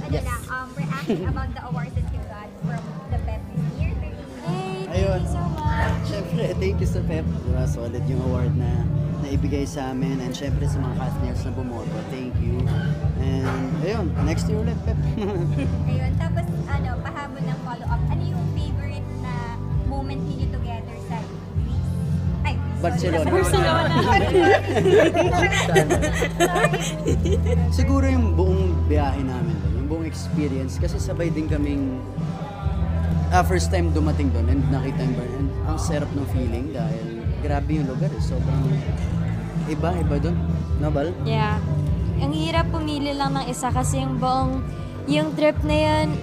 ano lang, reacting about the awards that you got from the PEP this year. Hey, thank Ayun. you so much. Siyempre, thank you sa PEP. Diba, solid yung award na naibigay sa amin. And siyempre sa mga castmates na bumoto, thank you. And ayun, next year ulit, PEP. Ayun, tapos ano, pahabol ng follow-up. Ano yung favorite na moment niyo together sa Greece? Ay, Barcelona. Barcelona. Siguro yung buong biyahe namin doon, yung buong experience. Kasi sabay din kaming first time dumating doon and nakita yung bar. And ang sarap ng feeling dahil grabe yung lugar. Sobrang iba doon. Nabal? Yeah. Ang hirap pumili lang ng isa kasi yung trip na yun,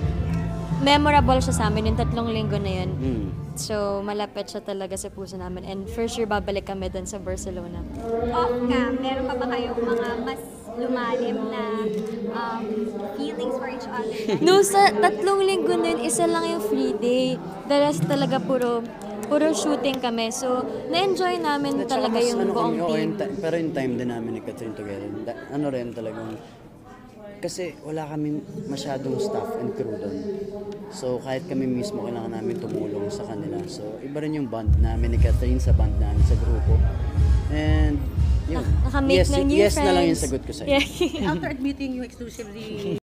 memorable siya sa amin, yung 3 linggo na yun. So, malapit siya talaga sa puso namin. And for sure, babalik kami doon sa Barcelona. Off cam, meron pa ba kayong mga mas lumalim na feelings for each other? No, sa 3 linggo na yun, isa lang yung free day. The rest talaga puro shooting kami. So, na-enjoy namin At saka talaga mas yung buong oo, team. pero yung time din namin ni Catherine together, ano rin talagang, kasi wala kami masyadong staff and crew doon. So kahit kami mismo kailangan namin tumulong sa kanila. So iba rin yung band namin ni Catherine sa band namin sa grupo. And yun. Nakamake ng new yes friends. na lang yung sagot ko sa'yo. Yeah. After admitting you exclusively